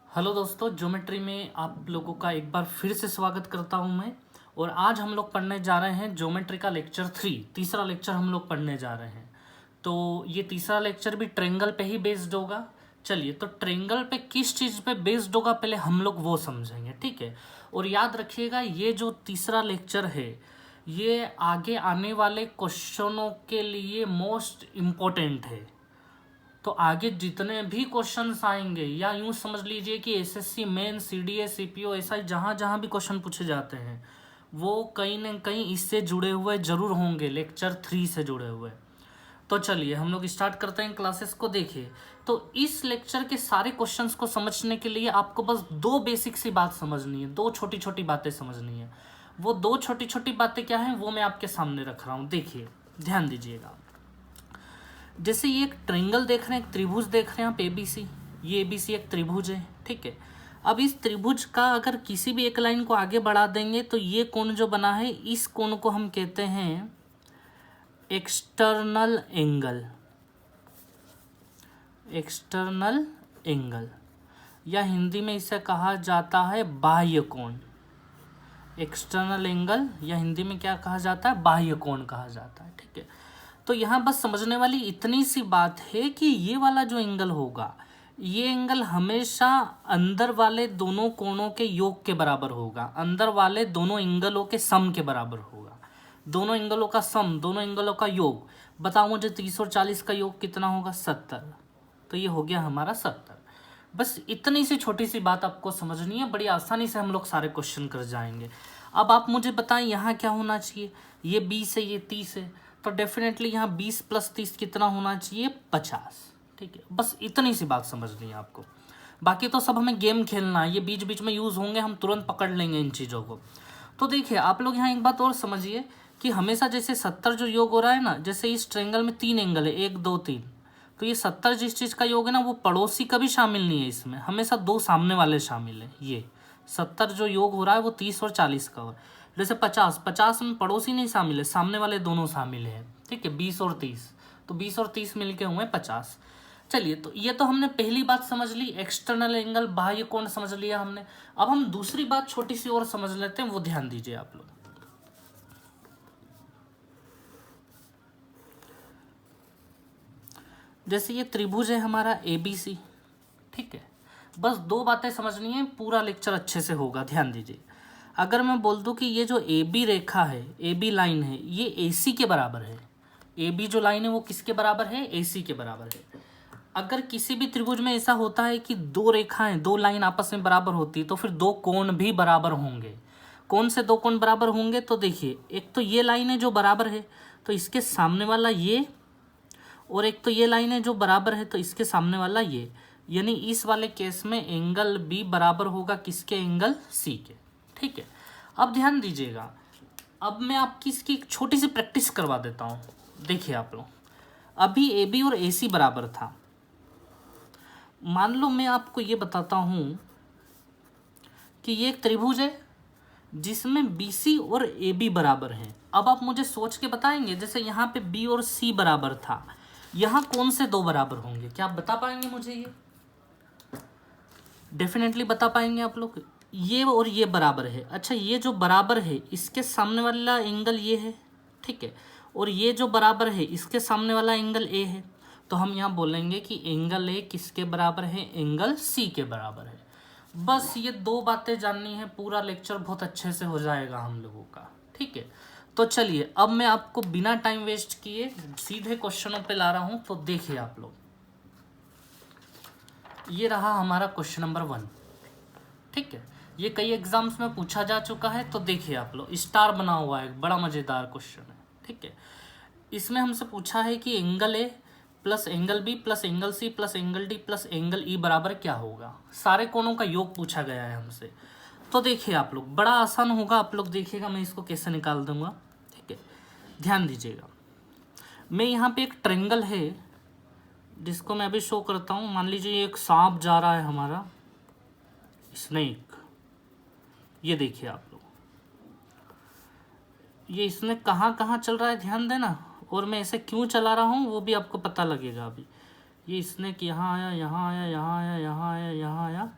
Hello दोस्तों, geometry में आप लोगों का एक बार फिर से स्वागत करता हूं मैं। और आज हम लोग पढ़ने जा रहे हैं ज्योमेट्री का लेक्चर 3। तीसरा लेक्चर हम लोग पढ़ने जा रहे हैं। तो ये तीसरा लेक्चर भी ट्रायंगल पे ही बेस्ड होगा। चलिए, तो ट्रायंगल पे किस चीज़ पे बेस्ड होगा पहले हम लोग वो समझेंगे, ठीक है। और याद रखिएगा, ये जो तीसरा लेक्चर है ये आगे आने वाले क्वेश्चनों के लिए मोस्ट इम्पोर्टेंट है। तो आगे जितने भी क्वेश्चंस आएंगे, या यूं समझ लीजिए कि एसएससी मेन, सीडीएस, सीपीओ, ऐसा जहाँ जहाँ भी क्वेश्चन पूछे जाते हैं वो कहीं ना कहीं इससे जुड़े हुए जरूर होंगे, लेक्चर 3 से जुड़े हुए। तो चलिए हम लोग स्टार्ट करते हैं क्लासेस को। देखिए, तो इस लेक्चर के सारे क्वेश्चंस को समझने के लिए आपको बस दो बेसिक सी बात समझनी है, दो छोटी छोटी बातें समझनी है। वो दो छोटी छोटी बातें क्या हैं वो मैं आपके सामने रख रहा हूँ। देखिए, ध्यान दीजिएगा। जैसे ये एक ट्रायंगल देख रहे हैं, एक त्रिभुज देख रहे हैं आप, एबीसी। ये एबीसी एक त्रिभुज है, ठीक है। अब इस त्रिभुज का अगर किसी भी एक लाइन को आगे बढ़ा देंगे तो ये कोण जो बना है, इस कोण को हम कहते हैं एक्सटर्नल एंगल। एक्सटर्नल एंगल, या हिंदी में इसे कहा जाता है बाह्य कोण। एक्सटर्नल एंगल या हिंदी में क्या कहा जाता है, बाह्य कोण कहा जाता है, ठीक है। तो यहाँ बस समझने वाली इतनी सी बात है कि ये वाला जो एंगल होगा, ये एंगल हमेशा अंदर वाले दोनों कोणों के योग के बराबर होगा, अंदर वाले दोनों एंगलों के सम के बराबर होगा। दोनों एंगलों का सम, दोनों एंगलों का योग। बताओ मुझे 30 और 40 का योग कितना होगा, 70। तो ये हो गया हमारा 70। बस इतनी सी छोटी सी बात आपको समझनी है, बड़ी आसानी से हम लोग सारे क्वेश्चन कर जाएंगे। अब आप मुझे बताएं यहाँ क्या होना चाहिए। ये 20 है, ये 30 है, तो डेफिनेटली यहाँ 20 + 30 कितना होना चाहिए, 50, ठीक है। बस इतनी सी बात समझनी है आपको। बाकी तो सब हमें गेम खेलना है, ये बीच बीच में यूज़ होंगे, हम तुरंत पकड़ लेंगे इन चीज़ों को। तो देखिए आप लोग यहाँ एक बात और समझिए कि हमेशा जैसे 70 जो योग हो रहा है ना, जैसे इस ट्रायंगल में 3 एंगल है, 1 2 3। तो ये 70 जिस चीज़ का योग है ना, वो पड़ोसी का भी शामिल नहीं है इसमें, हमेशा दो सामने वाले शामिल हैं। ये 70 जो योग हो रहा है वो 30 और 40 का हो। जैसे 50 में पड़ोसी नहीं शामिल है, सामने वाले दोनों शामिल हैं, ठीक है। 20 और 30, तो 20 और 30 मिलके हुए 50। चलिए, तो ये तो हमने पहली बात समझ ली, एक्सटर्नल एंगल, बाह्य कोण समझ लिया हमने। अब हम दूसरी बात छोटी सी और समझ लेते हैं, वो ध्यान दीजिए आप लोग। जैसे ये त्रिभुज है हमारा ABC, ठीक है। बस दो बातें समझनी है, पूरा लेक्चर अच्छे से होगा, ध्यान दीजिए। अगर मैं बोल दूं कि ये जो AB रेखा है, AB लाइन है, ये AC के बराबर है। AB जो लाइन है वो किसके बराबर है, AC के बराबर है। अगर किसी भी त्रिभुज में ऐसा होता है कि दो रेखाएं, दो लाइन आपस में बराबर होती है, तो फिर दो कोण भी बराबर होंगे। कौन से दो कोण बराबर होंगे, तो देखिए, एक तो ये लाइन है जो बराबर है, तो इसके सामने वाला ये, और एक तो ये लाइन है जो बराबर है, तो इसके सामने वाला ये। यानी इस वाले केस में एंगल बी बराबर होगा किसके, एंगल सी के, ठीक है। अब ध्यान दीजिएगा, अब मैं आपकी इसकी एक छोटी सी प्रैक्टिस करवा देता हूँ। देखिए आप लोग, अभी ए बी और ए सी बराबर था। मान लो मैं आपको ये बताता हूँ कि ये एक त्रिभुज है जिसमें बी सी और ए बी बराबर हैं। अब आप मुझे सोच के बताएंगे, जैसे यहाँ पे बी और सी बराबर था, यहाँ कौन से दो बराबर होंगे, क्या आप बता पाएंगे मुझे? ये डेफिनेटली बता पाएंगे आप लोग। ये और ये बराबर है। अच्छा, ये जो बराबर है इसके सामने वाला एंगल ये है, ठीक है। और ये जो बराबर है इसके सामने वाला एंगल ए है। तो हम यहाँ बोलेंगे कि एंगल ए किसके बराबर है, एंगल सी के बराबर है। बस ये दो बातें जाननी है, पूरा लेक्चर बहुत अच्छे से हो जाएगा हम लोगों का, ठीक है। तो चलिए, अब मैं आपको बिना टाइम वेस्ट किए सीधे क्वेश्चनों पे ला रहा हूँ। तो देखिए आप लोग, ये रहा हमारा क्वेश्चन नंबर 1, ठीक है। ये कई एग्जाम्स में पूछा जा चुका है। तो देखिए आप लोग, स्टार बना हुआ है, बड़ा मज़ेदार क्वेश्चन है, ठीक है। इसमें हमसे पूछा है कि angle A plus angle B plus angle C plus angle D plus angle E बराबर क्या होगा। सारे कोणों का योग पूछा गया है हमसे। तो देखिए आप लोग, बड़ा आसान होगा, आप लोग देखिएगा मैं इसको कैसे निकाल दूंगा, ठीक है। ध्यान दीजिएगा, मैं यहाँ पे एक ट्रायंगल है जिसको मैं अभी शो करता हूँ। मान लीजिए एक सांप जा रहा है हमारा, स्नेक। ये देखिए आप लोग, ये स्नेक कहाँ कहाँ चल रहा है, ध्यान देना। और मैं इसे क्यों चला रहा हूँ वो भी आपको पता लगेगा अभी। ये स्नेक यहाँ आया, यहाँ आया, यहाँ आया, यहाँ आया, यहाँ आया,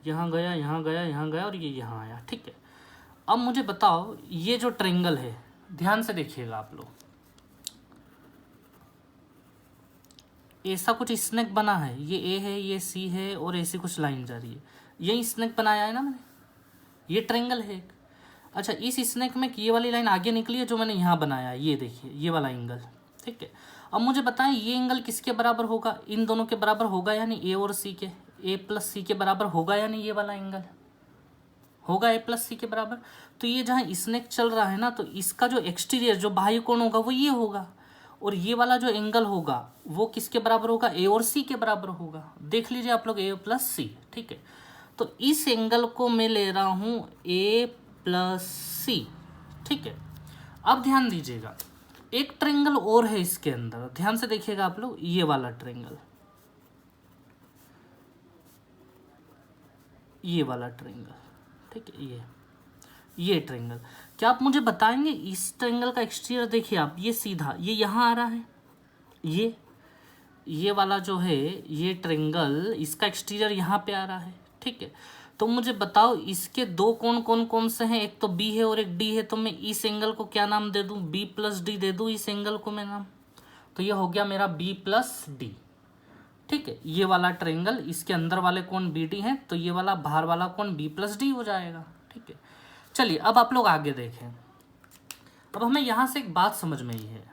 यहाँ गया, यहाँ गया, यहाँ गया और ये यहाँ आया, ठीक है। अब मुझे बताओ ये जो ट्रायंगल है, ध्यान से देखिएगा आप लोग, ऐसा कुछ स्नेक बना है, ये ए है, ये सी है और ऐसी कुछ लाइन जा रही है, यही स्नेक बनाया है ना मैंने, ये ट्रायंगल है एक। अच्छा, इस स्नेक में ये वाली लाइन आगे निकली है जो मैंने यहाँ बनाया है, ये देखिए ये वाला एंगल, ठीक है। अब मुझे बताएं ये एंगल किसके बराबर होगा, इन दोनों के बराबर होगा यानी ए और सी के, ए प्लस सी के बराबर होगा यानी ये वाला एंगल होगा ए प्लस सी के बराबर। तो ये जहाँ स्नेक चल रहा है ना, तो इसका जो एक्सटीरियर जो बाह्य कोण होगा वो ये होगा, और ये वाला जो एंगल होगा वो किसके बराबर होगा, ए और सी के बराबर होगा। देख लीजिए आप लोग, ए प्लस सी, ठीक है। तो इस एंगल को मैं ले रहा हूँ ए प्लस सी, ठीक है। अब ध्यान दीजिएगा, एक ट्रायंगल और है इसके अंदर, ध्यान से देखिएगा आप लोग, ये वाला ट्रायंगल, ये वाला ट्रायंगल, ठीक है। ये ट्रायंगल, क्या आप मुझे बताएंगे इस ट्रायंगल का एक्सटीरियर देखिए आप, ये सीधा ये यहाँ आ रहा है, ये वाला जो है ये ट्रायंगल, इसका एक्सटीरियर यहाँ पे आ रहा है, ठीक है। तो मुझे बताओ इसके दो कोण कौन कौन से हैं, एक तो बी है और एक डी है, तो मैं इस एंगल को क्या नाम दे दूं, बी प्लस डी दे दूं इस एंगल को मैं नाम, तो ये हो गया मेरा बी प्लस डी, ठीक है। ये वाला ट्रायंगल, इसके अंदर वाले कोण बी डी हैं, तो ये वाला बाहर वाला कोण बी प्लस डी हो जाएगा, ठीक है। चलिए अब आप लोग आगे देखें। अब हमें यहाँ से एक बात समझ में आई है,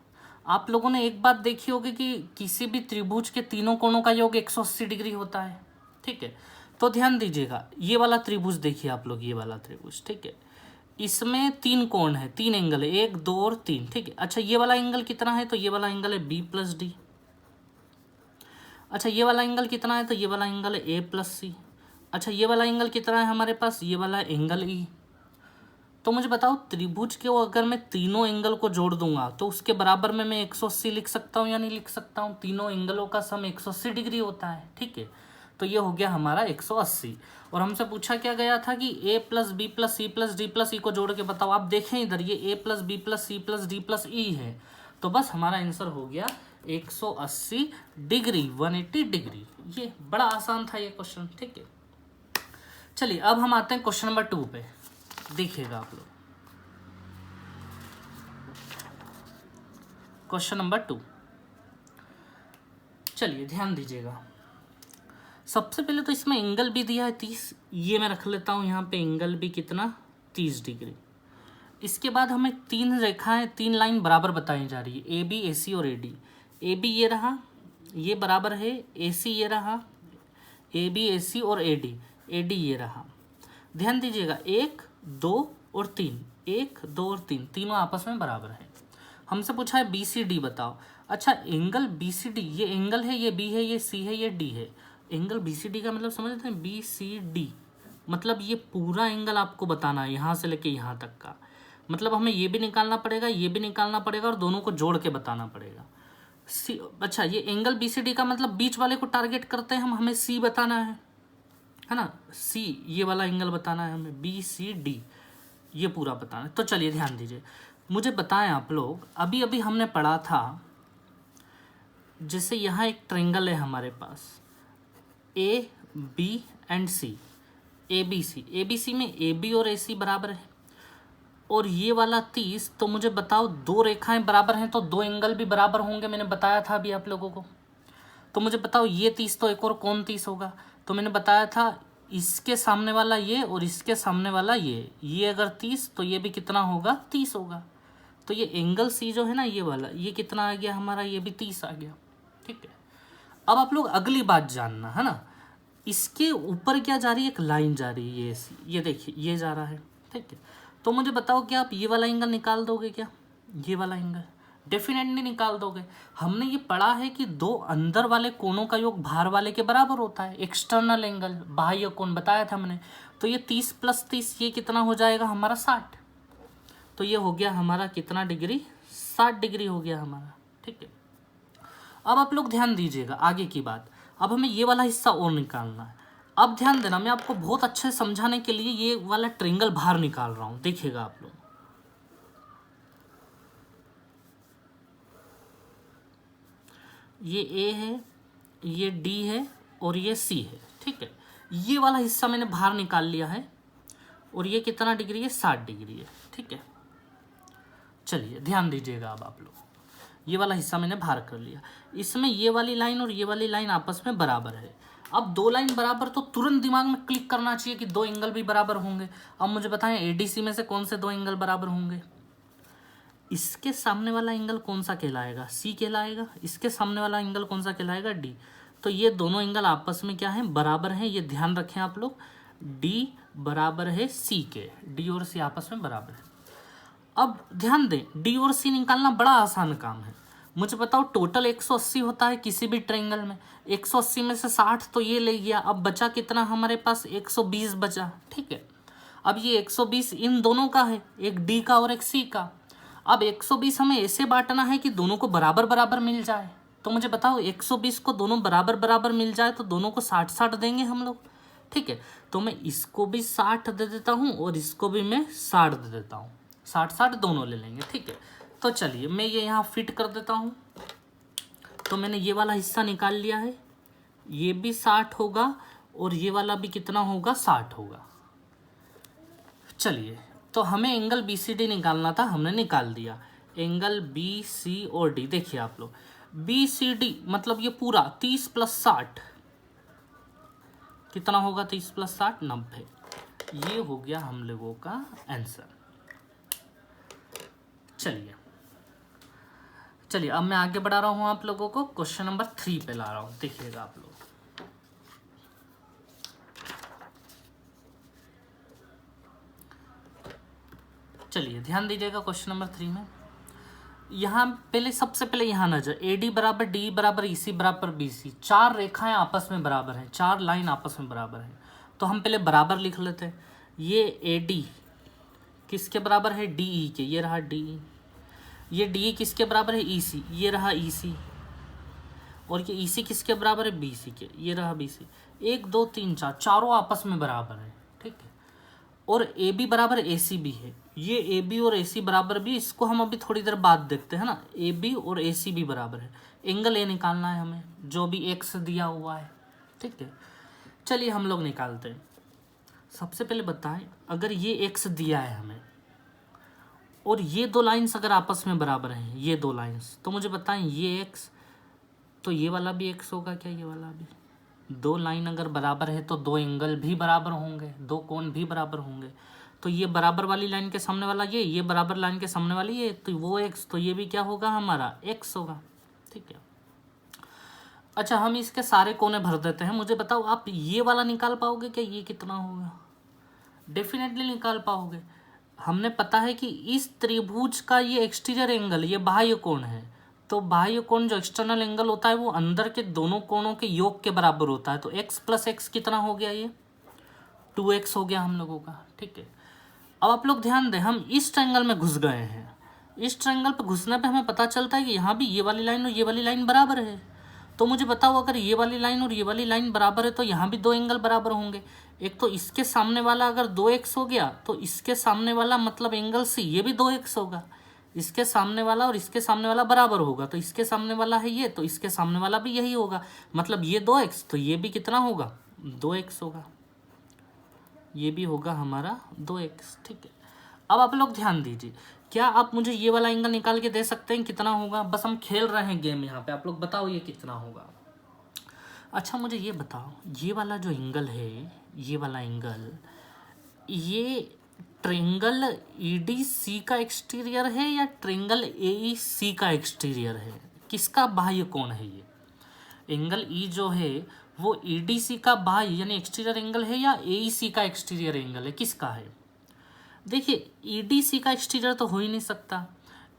आप लोगों ने एक बात देखी होगी कि किसी भी त्रिभुज के तीनों कोणों का योग 180 डिग्री होता है, ठीक है। तो ध्यान दीजिएगा, ये वाला त्रिभुज देखिए आप लोग, ये वाला त्रिभुज, ठीक है, इसमें तीन कोण है, तीन एंगल है, 1 2 और 3, ठीक है। अच्छा, ये वाला एंगल कितना है, तो ये वाला एंगल है बी प्लस डी। अच्छा, ये वाला एंगल कितना है, तो ये वाला एंगल है ए प्लस सी। अच्छा, ये वाला एंगल कितना है हमारे पास, ये वाला एंगल ई। तो मुझे बताओ त्रिभुज के वो अगर मैं तीनों एंगल को जोड़ दूंगा तो उसके बराबर में मैं 180 लिख सकता हूँ या नहीं लिख सकता हूँ, तीनों एंगलों का सम 180 डिग्री होता है, ठीक है। तो ये हो गया हमारा 180, और हमसे पूछा क्या गया था कि A plus B plus C plus D plus E को जोड़ के बताओ। आप देखें इधर, ये A plus B plus C plus D plus E है, तो बस हमारा आंसर हो गया 180 डिग्री, 180 डिग्री। ये बड़ा आसान था ये क्वेश्चन, ठीक है। चलिए अब हम आते हैं क्वेश्चन नंबर 2 पे, देखिएगा आप लोग, क्वेश्चन नंबर 2। चलिए ध्यान दीजिएगा, सबसे पहले तो इसमें एंगल भी दिया है 30, ये मैं रख लेता हूँ यहाँ पे, एंगल भी कितना 30 डिग्री। इसके बाद हमें तीन रेखाएं, तीन लाइन बराबर बताई जा रही है, ए बी ए सी और ए डी। ए बी ये रहा, ये बराबर है, ए सी ये रहा, ए बी ए सी और ए डी ये रहा। ध्यान दीजिएगा 1 2 और 3, 1 2 और 3 तीनों आपस में बराबर है। हमसे पूछा है बी सी डी बताओ। अच्छा, एंगल बी सी डी, ये एंगल है, ये बी है, ये सी है, ये डी है। एंगल बी सी डी का मतलब समझते हैं, बी सी डी मतलब ये पूरा एंगल आपको बताना है, यहाँ से लेके यहाँ तक का। मतलब हमें ये भी निकालना पड़ेगा, ये भी निकालना पड़ेगा, और दोनों को जोड़ के बताना पड़ेगा। सी, अच्छा, ये एंगल बी सी डी का मतलब बीच वाले को टारगेट करते हैं हम, हमें सी बताना है ना, सी ये वाला एंगल बताना है हमें, बी सी डी ये पूरा बताना है। तो चलिए ध्यान दीजिए, मुझे बताएं आप लोग, अभी अभी हमने पढ़ा था, जैसे यहाँ एक ट्रायंगल है हमारे पास, A B and C, A B C में ए बी और ए सी बराबर है, और ये वाला 30, तो मुझे बताओ दो रेखाएं बराबर हैं तो दो एंगल भी बराबर होंगे, मैंने बताया था अभी आप लोगों को। तो मुझे बताओ ये 30 तो एक और कौन 30 होगा, तो मैंने बताया था इसके सामने वाला ये और इसके सामने वाला ये अगर 30 तो ये भी कितना होगा 30 होगा। तो ये एंगल सी जो है ना, ये वाला, ये कितना आ गया हमारा, ये भी 30 आ गया, ठीक है। अब आप लोग अगली बात जानना है ना, इसके ऊपर क्या जा रही है, एक लाइन जा रही है, ये देखिए ये जा रहा है, ठीक है। तो मुझे बताओ क्या आप ये वाला एंगल निकाल दोगे क्या, ये वाला एंगल डेफिनेटली निकाल दोगे। हमने ये पढ़ा है कि दो अंदर वाले कोणों का योग बाहर वाले के बराबर होता है, एक्सटर्नल एंगल, बाह्य कोण बताया था हमने। तो ये 30 + 30 ये कितना हो जाएगा हमारा 60, तो ये हो गया हमारा कितना डिग्री, 60 डिग्री हो गया हमारा, ठीक है। अब आप लोग ध्यान दीजिएगा आगे की बात, अब हमें ये वाला हिस्सा और निकालना है। अब ध्यान देना, मैं आपको बहुत अच्छे से समझाने के लिए ये वाला ट्रायंगल बाहर निकाल रहा हूँ, देखिएगा आप लोग। ये ए है, ये डी है और ये सी है, ठीक है। ये वाला हिस्सा मैंने बाहर निकाल लिया है और ये कितना डिग्री है, 60 डिग्री है। ठीक है, चलिए ध्यान दीजिएगा। अब आप लोग, ये वाला हिस्सा मैंने बाहर कर लिया, इसमें ये वाली लाइन और ये वाली लाइन आपस में बराबर है। अब दो लाइन बराबर तो तुरंत दिमाग में क्लिक करना चाहिए कि दो एंगल भी बराबर होंगे। अब मुझे बताएं एडीसी में से कौन से दो एंगल बराबर होंगे। इसके सामने वाला एंगल कौन सा कहलाएगा, सी कहलाएगा। इसके सामने वाला एंगल कौन सा कहलाएगा, डी। तो ये दोनों एंगल आपस में क्या है, बराबर हैं। ये ध्यान रखें आप लोग, डी बराबर है सी के, डी और सी आपस में बराबर है। अब ध्यान दें, डी और सी निकालना बड़ा आसान काम है। मुझे बताओ टोटल 180 होता है किसी भी ट्रायंगल में, 180 में से 60 तो ये ले गया, अब बचा कितना हमारे पास, 120 बचा। ठीक है, अब ये 120 इन दोनों का है, एक डी का और एक सी का। अब 120 हमें ऐसे बांटना है कि दोनों को बराबर बराबर मिल जाए। तो मुझे बताओ 120 को दोनों बराबर बराबर मिल जाए तो दोनों को 60-60 देंगे हम लोग। ठीक है, तो मैं इसको भी 60 दे देता हूँ और इसको भी मैं 60 दे देता हूँ, 60-60 दोनों ले लेंगे। ठीक है, तो चलिए मैं ये यहाँ फिट कर देता हूँ। तो मैंने ये वाला हिस्सा निकाल लिया है, ये भी 60 होगा और ये वाला भी कितना होगा, 60 होगा। चलिए, तो हमें एंगल बी सी डी निकालना था, हमने निकाल दिया एंगल बी सी और डी। देखिए आप लोग, बी सी डी मतलब ये पूरा 30 + 60 कितना होगा, 30 + 60 90। ये हो गया हम लोगों का आंसर। चलिए अब मैं आगे बढ़ा रहा हूँ आप लोगों को, क्वेश्चन नंबर 3 पे ला रहा हूँ। देखिएगा आप लोग, चलिए ध्यान दीजिएगा। क्वेश्चन नंबर 3 में यहाँ पहले सबसे पहले यहाँ नजर, ए डी बराबर डी बराबर ई सी बराबर बी सी, 4 रेखाएं आपस में बराबर हैं, 4 लाइन आपस में बराबर हैं। तो हम पहले बराबर लिख लेते हैं। ये ए डी किसके बराबर है, डी ई के, ये रहा डी ई। ये डी ई किसके बराबर है, ई सी, ये रहा ई सी। और ये ई सी किसके बराबर है, बी सी के, ये रहा बी सी। 1 2 3 4 चारों आपस में बराबर है। ठीक है, और ए बी बराबर ए सी भी है। ये ए बी और ए सी बराबर भी, इसको हम अभी थोड़ी देर बाद देखते हैं ना। ए बी और ए सी भी बराबर है। एंगल ए निकालना है हमें, जो भी एक्स दिया हुआ है। ठीक है, चलिए हम लोग निकालते हैं। सबसे पहले बताएं, अगर ये एक्स दिया है हमें और ये दो लाइंस अगर आपस में बराबर हैं, ये दो लाइंस, तो मुझे बताएं ये एक्स तो ये वाला भी एक्स होगा क्या, ये वाला भी। दो लाइन अगर बराबर है तो दो एंगल भी बराबर होंगे, दो कोण भी बराबर होंगे। तो ये बराबर वाली लाइन के सामने वाला ये बराबर लाइन के सामने वाली ये, तो वो एक्स, तो ये भी क्या होगा हमारा, एक्स होगा। ठीक है, अच्छा हम इसके सारे कोने भर देते हैं। मुझे बताओ आप ये वाला निकाल पाओगे क्या, ये कितना होगा, डेफिनेटली निकाल पाओगे। हमने पता है कि इस त्रिभुज का ये एक्सटीरियर एंगल, ये बाह्य कोण है। तो बाह्य कोण जो एक्सटर्नल एंगल होता है वो अंदर के दोनों कोणों के योग के बराबर होता है। तो x + x कितना हो गया, ये 2x हो गया हम लोगों का। ठीक है, अब आप लोग ध्यान दें, हम इस ट्रायंगल में घुस गए हैं। इस ट्रायंगल पे घुसने पे हमें पता चलता है कि यहाँ भी ये वाली लाइन और ये वाली लाइन बराबर है। तो मुझे बताओ अगर ये वाली लाइन और ये वाली लाइन बराबर है तो यहाँ भी दो एंगल बराबर होंगे। एक तो इसके सामने वाला अगर 2x हो गया तो इसके सामने वाला मतलब एंगल सी, ये भी 2x होगा। इसके सामने वाला और इसके सामने वाला बराबर होगा, तो इसके सामने वाला है ये, तो इसके सामने वाला भी यही होगा। मतलब ये 2x तो ये भी कितना होगा, 2x होगा। ये भी होगा हमारा 2x। ठीक है, अब आप लोग ध्यान दीजिए, क्या आप मुझे ये वाला एंगल निकाल के दे सकते हैं कितना होगा। बस हम खेल रहे हैं गेम यहाँ पे, आप लोग बताओ ये कितना होगा। अच्छा मुझे ये बताओ, ये वाला जो एंगल है, ये वाला एंगल, ये ट्रायंगल EDC का एक्सटीरियर है या ट्रायंगल AEC का एक्सटीरियर है, किसका बाह्य कोण है। ये एंगल E जो है वो EDC का बाह्य यानी एक्सटीरियर एंगल है या AEC का एक्सटीरियर एंगल है, किसका है। देखिए EDC का एक्सटीरियर तो हो ही नहीं सकता।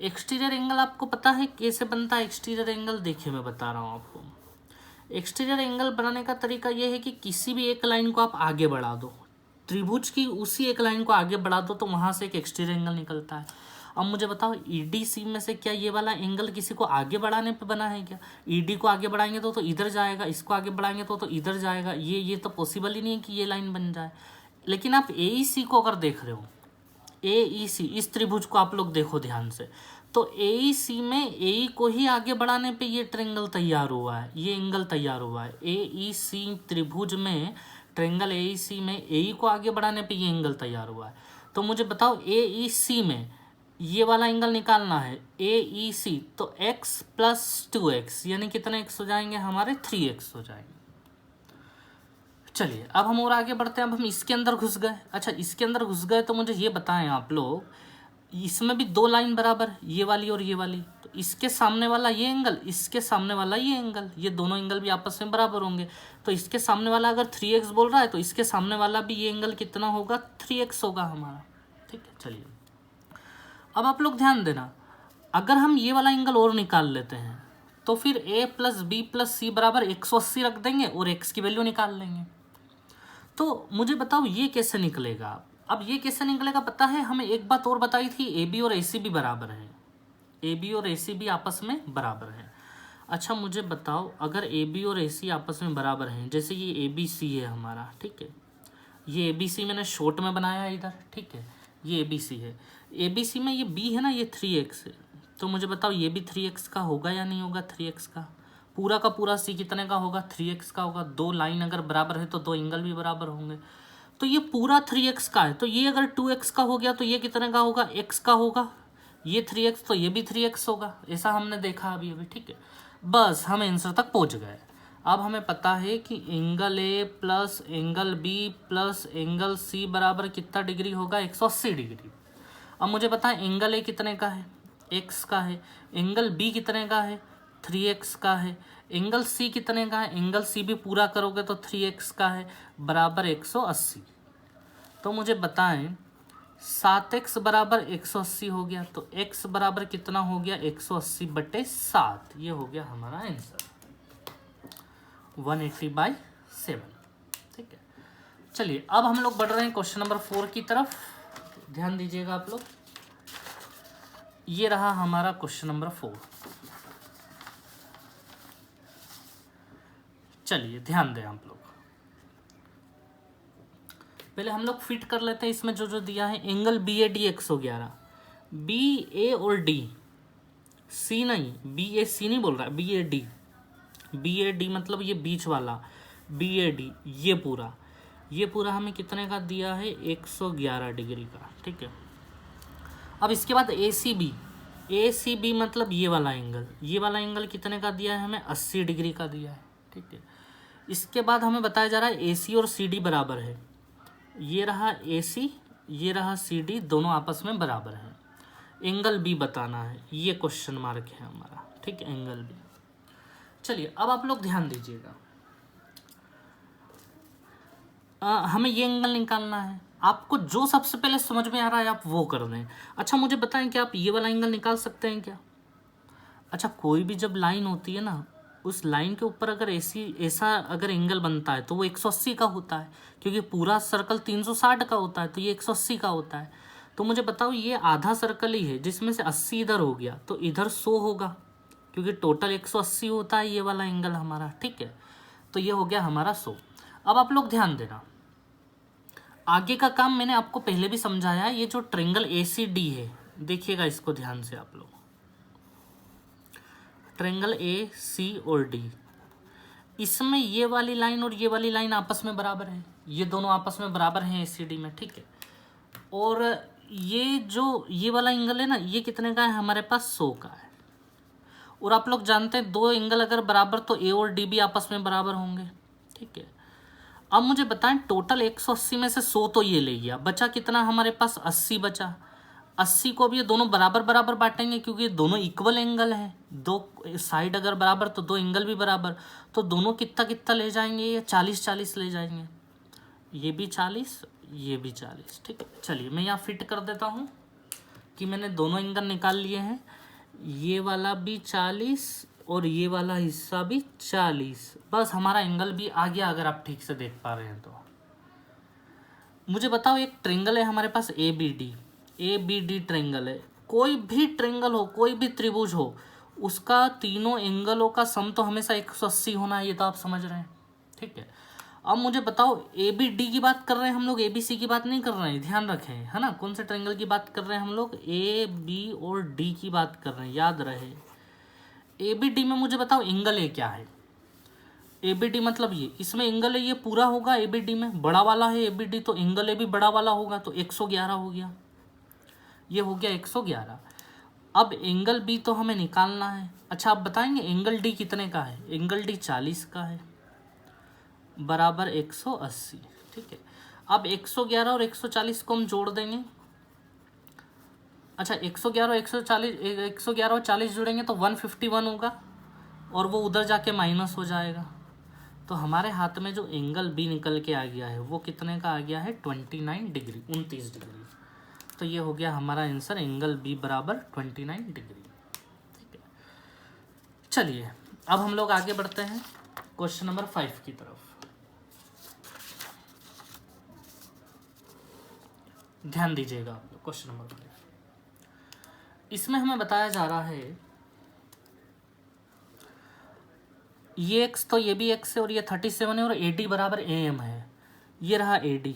एक्सटीरियर एंगल आपको पता है कैसे बनता है एक्सटीरियर एंगल, देखिए मैं बता रहा हूँ आपको। एक्सटीरियर एंगल बनाने का तरीका यह है कि किसी भी एक लाइन को आप आगे बढ़ा दो, त्रिभुज की उसी एक लाइन को आगे बढ़ा दो तो वहाँ से एक एक्सटीरियर एंगल निकलता है। अब मुझे बताओ EDC में से क्या ये वाला एंगल किसी को आगे बढ़ाने पे बना है क्या। ED को आगे बढ़ाएंगे तो इधर जाएगा, इसको आगे बढ़ाएंगे तो इधर जाएगा। ये तो पॉसिबल ही नहीं है कि ये लाइन बन जाए। लेकिन आप AEC को अगर देख रहे हो, AEC इस त्रिभुज को आप लोग देखो ध्यान से, तो AEC में AE को ही आगे बढ़ाने पे ये ट्रायंगल तैयार हुआ है, ये एंगल तैयार हुआ है। AEC त्रिभुज में ट्रेंगल AEC में AE को आगे बढ़ाने पे ये एंगल तैयार हुआ है। तो मुझे बताओ AEC में ये वाला एंगल निकालना है AEC, तो x + 2x यानी कितने x हो जाएंगे हमारे 3x हो जाएंगे। चलिए अब हम और आगे बढ़ते हैं। अब हम इसके अंदर घुस गए। अच्छा इसके अंदर घुस गए तो मुझे ये बताएं आप लोग, इसमें भी दो लाइन बराबर, ये वाली और ये वाली, तो इसके सामने वाला ये एंगल, इसके सामने वाला ये एंगल, ये दोनों एंगल भी आपस में बराबर होंगे। तो इसके सामने वाला अगर 3x बोल रहा है तो इसके सामने वाला भी ये एंगल कितना होगा 3x होगा हमारा। ठीक है, चलिए अब आप लोग ध्यान देना, अगर हम ये वाला एंगल और निकाल लेते हैं तो फिर a + b + c बराबर 180 रख देंगे और x की वैल्यू निकाल लेंगे। तो मुझे बताओ ये कैसे निकलेगा। अब ये कैसे निकलेगा पता है, हमें एक बात और बताई थी, AB और AC भी बराबर है, AB और AC भी आपस में बराबर है। अच्छा मुझे बताओ अगर AB और AC आपस में बराबर हैं, जैसे ये ABC है हमारा, ठीक है, ये ABC मैंने शॉर्ट में बनाया है इधर, ठीक है, ये ABC है, ABC में ये B है ना, ये 3x है, तो मुझे बताओ ये भी 3x का होगा या नहीं होगा 3x का पूरा C कितने का होगा 3x का होगा। दो लाइन अगर बराबर है तो दो एंगल भी बराबर होंगे, तो ये पूरा 3x का है, तो ये अगर 2x का हो गया तो ये कितने का होगा x का होगा, ये 3x तो ये भी 3x होगा, ऐसा हमने देखा अभी अभी। ठीक है, बस हम आंसर तक पहुंच गए। अब हमें पता है कि angle A + angle B + angle C बराबर कितना डिग्री होगा 180 डिग्री। अब मुझे पता है एंगल A कितने का है x का है, एंगल B कितने का है 3x का है, एंगल C कितने का है, एंगल C भी पूरा करोगे तो 3x का है, बराबर 180। तो मुझे बताएं 7x बराबर 180 हो गया, तो x बराबर कितना हो गया 180/7, ये हो गया हमारा आंसर 180/7। ठीक है, चलिए अब हम लोग बढ़ रहे हैं क्वेश्चन नंबर 4 की तरफ, ध्यान दीजिएगा आप लोग। ये रहा हमारा क्वेश्चन नंबर 4। चलिए ध्यान दें आप लोग, पहले हम लोग फिट कर लेते हैं इसमें जो जो दिया है। एंगल BAD 111, BA और D, C नहीं, BAC नहीं बोल रहा है, BAD, BAD मतलब ये बीच वाला BAD, ये पूरा हमें कितने का दिया है 111 डिग्री का। ठीक है, अब इसके बाद ACB मतलब ये वाला एंगल कितने का दिया है हमें 80 डिग्री का दिया है। ठीक है, इसके बाद हमें बताया जा रहा है AC और CD बराबर है, ये रहा AC, ये रहा CD, दोनों आपस में बराबर है। एंगल B बताना है, ये क्वेश्चन मार्क है हमारा। ठीक है, एंगल B। चलिए अब आप लोग ध्यान दीजिएगा, हमें ये एंगल निकालना है। आपको जो सबसे पहले समझ में आ रहा है आप वो कर दें। अच्छा मुझे बताएं कि आप ये वाला एंगल निकाल सकते हैं क्या। अच्छा कोई भी जब लाइन होती है ना, उस लाइन के ऊपर अगर ऐसा अगर एंगल बनता है तो वो 180 का होता है, क्योंकि पूरा सर्कल 360 का होता है, तो ये 180 का होता है। तो मुझे बताओ ये आधा सर्कल ही है, जिसमें से 80 इधर हो गया तो इधर 100 होगा, क्योंकि टोटल 180 होता है ये वाला एंगल हमारा। ठीक है, तो ये हो गया हमारा 100। अब आप लोग ध्यान देना, आगे का काम मैंने आपको पहले भी समझाया है। ये जो ट्रायंगल ACD है, देखिएगा इसको ध्यान से आप लोग, ट्रायंगल AC और D, इसमें ये वाली लाइन और ये वाली लाइन आपस में बराबर है, ये दोनों आपस में बराबर हैं ACD में। ठीक है, और ये जो ये वाला एंगल है ना, ये कितने का है हमारे पास 100 का है। और आप लोग जानते हैं दो एंगल अगर बराबर तो A और D भी आपस में बराबर होंगे। ठीक है, अब मुझे बताएं टोटल 180 में से 100 तो ये ले गया, बचा कितना हमारे पास 80 बचा। 80 को भी ये दोनों बराबर बराबर बांटेंगे, क्योंकि ये दोनों इक्वल एंगल हैं, दो साइड अगर बराबर तो दो एंगल भी बराबर, तो दोनों कितना कितना ले जाएंगे, ये 40-40 ले जाएंगे, ये भी 40, ये भी 40। ठीक है, चलिए मैं यहाँ फिट कर देता हूँ कि मैंने दोनों एंगल निकाल लिए हैं, ये वाला भी 40 और ये वाला हिस्सा भी 40, बस हमारा एंगल भी आ गया, अगर आप ठीक से देख पा रहे हैं तो। मुझे बताओ एक ट्रायंगल है हमारे पास ABD ट्रायंगल है, कोई भी ट्रायंगल हो, कोई भी त्रिभुज हो, उसका तीनों एंगलों का सम तो हमेशा 180 होना है, ये तो आप समझ रहे हैं। ठीक है, अब मुझे बताओ ABD की बात कर रहे हैं हम लोग, ABC की बात नहीं कर रहे हैं, ध्यान रखें, है ना। कौन से ट्रायंगल की बात कर रहे हैं हम लोग, AB और D की बात कर रहे हैं, याद रहे। ABD में मुझे बताओ एंगल A क्या है, ABD मतलब ये, इसमें एंगल है ये पूरा होगा ABD में, बड़ा वाला है ABD तो एंगल ए भी बड़ा वाला होगा, तो 111 हो गया, ये हो गया 111। अब एंगल बी तो हमें निकालना है। अच्छा आप बताएंगे एंगल डी कितने का है? एंगल डी 40 का है, बराबर 180। ठीक है, अब 111 और 140 को हम जोड़ देंगे। अच्छा 111 और 140, 111 और 40 जोड़ेंगे तो 151 होगा, और वो उधर जाके माइनस हो जाएगा। तो हमारे हाथ में जो एंगल बी निकल के आ गया है वो कितने का आ गया है? 29 डिग्री, 29 डिग्री। तो ये हो गया हमारा आंसर, एंगल बी बराबर 29 डिग्री। ठीक है, चलिए अब हम लोग आगे बढ़ते हैं क्वेश्चन नंबर 5 की तरफ। ध्यान दीजिएगा आप लोग, क्वेश्चन नंबर 5 इसमें हमें बताया जा रहा है ये एक्स, तो ये भी एक्स है और ये 37 है, और AD बराबर AM है। ये रहा AD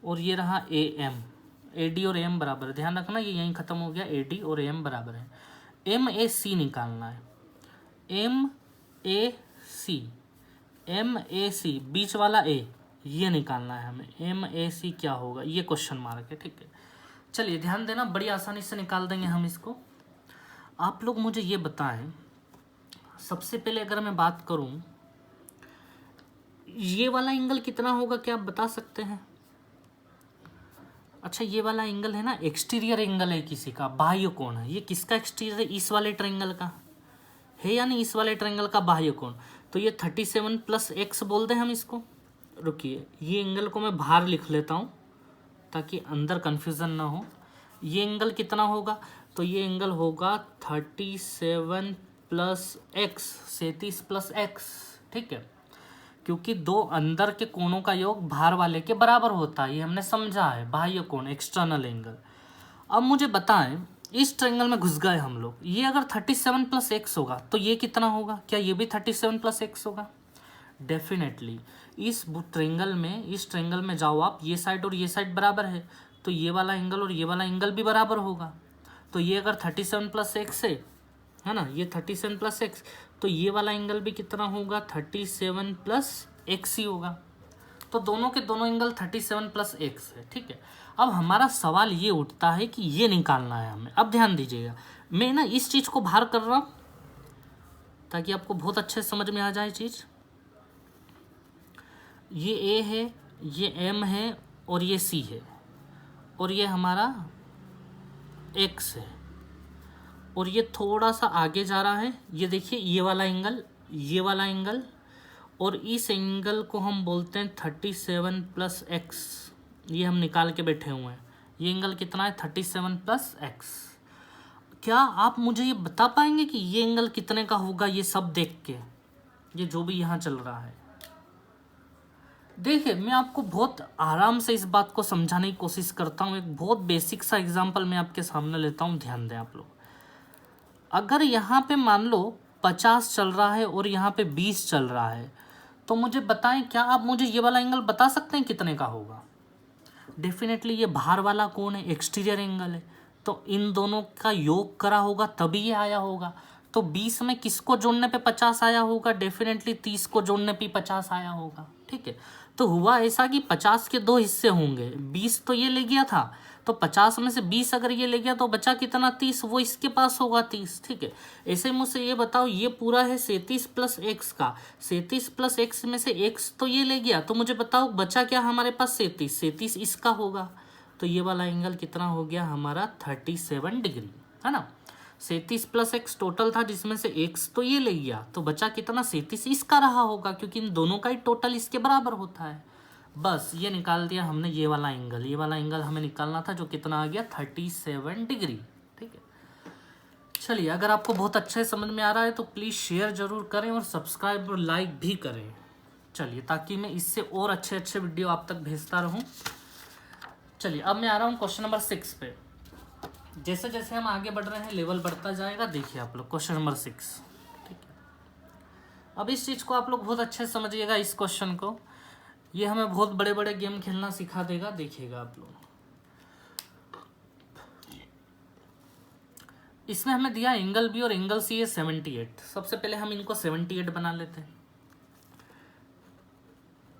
और ये रहा AM। AD और AM बराबर, ध्यान रखना ये यहीं ख़त्म हो गया, AD और AM बराबर है। MAC निकालना है, MAC बीच वाला A ये निकालना है हमें। MAC क्या होगा? ये क्वेश्चन मार्क है। ठीक है, चलिए ध्यान देना, बड़ी आसानी से निकाल देंगे हम इसको। आप लोग मुझे ये बताएं, सबसे पहले अगर मैं बात करूं ये वाला एंगल कितना होगा, क्या आप बता सकते हैं? अच्छा ये वाला एंगल है ना, एक्सटीरियर एंगल है किसी का, बाह्य कोण है। ये किसका एक्सटीरियर है? इस वाले ट्रायंगल का है, यानी इस वाले ट्रायंगल का बाह्य कोण। तो ये 37 + x बोल दें हम इसको। रुकिए, ये एंगल को मैं बाहर लिख लेता हूँ ताकि अंदर कन्फ्यूज़न ना हो। ये एंगल कितना होगा? तो ये एंगल होगा 37 + x, 37 + x। ठीक है, क्योंकि दो अंदर के कोणों का योग बाहर वाले के बराबर होता है, ये हमने समझा है, बाह्य कोण, एक्सटर्नल एंगल। अब मुझे बताएं, इस ट्रायंगल में घुस गए हम लोग, ये अगर 37 + x होगा तो ये कितना होगा? क्या ये भी 37 + x होगा? डेफिनेटली इस ट्रायंगल में जाओ आप, ये साइड और ये साइड बराबर है, तो ये वाला एंगल और ये वाला एंगल भी बराबर होगा। तो ये अगर 37 + x है ना, ये 37 + x, तो ये वाला एंगल भी कितना होगा? 37 + x ही होगा। तो दोनों के दोनों एंगल 37 + x है। ठीक है, अब हमारा सवाल ये उठता है कि ये निकालना है हमें। अब ध्यान दीजिएगा, मैं ना इस चीज़ को बाहर कर रहा हूँ ताकि आपको बहुत अच्छे से समझ में आ जाए चीज़। ये A है, ये M है और ये C है, और ये हमारा X है, और ये थोड़ा सा आगे जा रहा है। ये देखिए ये वाला एंगल, और इस एंगल को हम बोलते हैं 37 + x। ये हम निकाल के बैठे हुए हैं, ये एंगल कितना है? 37 + x। क्या आप मुझे ये बता पाएंगे कि ये एंगल कितने का होगा? ये सब देख के, ये जो भी यहाँ चल रहा है, देखिए मैं आपको बहुत आराम से इस बात को समझाने की कोशिश करता हूँ। एक बहुत बेसिक सा एग्जाम्पल मैं आपके सामने लेता हूँ, ध्यान दें आप लोग। अगर यहाँ पे मान लो 50 चल रहा है और यहाँ पे 20 चल रहा है, तो मुझे बताएं, क्या आप मुझे ये वाला एंगल बता सकते हैं कितने का होगा? डेफिनेटली ये बाहर वाला कोण है, एक्सटीरियर एंगल है, तो इन दोनों का योग करा होगा तभी ये आया होगा। तो 20 में किसको जोड़ने पे 50 आया होगा? डेफिनेटली 30 को जोड़ने पे 50 आया होगा। ठीक है, तो हुआ ऐसा कि 50 के दो हिस्से होंगे, 20 तो ये ले गया था, तो 50 में से 20 अगर ये ले गया तो बचा कितना? 30, वो इसके पास होगा 30। ठीक है, ऐसे मुझसे ये बताओ, ये पूरा है 37 + x का, 37 + x में से x तो ये ले गया, तो मुझे बताओ बचा क्या हमारे पास? 37 इसका होगा। तो ये वाला एंगल कितना हो गया हमारा? 37 डिग्री, है ना। 37 + x टोटल था, जिसमें से x तो ये ले गया, तो बचा कितना? 37 इसका रहा होगा, क्योंकि इन दोनों का ही टोटल इसके बराबर होता है। बस ये निकाल दिया हमने, ये वाला एंगल हमें निकालना था, जो कितना आ गया? 37 डिग्री। ठीक है, चलिए अगर आपको बहुत अच्छे समझ में आ रहा है तो प्लीज़ शेयर जरूर करें और सब्सक्राइब और लाइक भी करें। चलिए, ताकि मैं इससे और अच्छे वीडियो आप तक भेजता रहूं। चलिए अब मैं आ रहा हूं क्वेश्चन नंबर 6 पे। जैसे जैसे हम आगे बढ़ रहे हैं लेवल बढ़ता जाएगा। देखिए आप लोग क्वेश्चन नंबर 6। ठीक है, अब इस चीज़ को आप लोग बहुत अच्छे से समझिएगा, इस क्वेश्चन को। ये हमें बहुत बड़े बड़े गेम खेलना सिखा देगा, देखिएगा आप लोग। इसमें हमें दिया एंगल बी और एंगल सी है 78। सबसे पहले हम इनको 78 बना लेते हैं।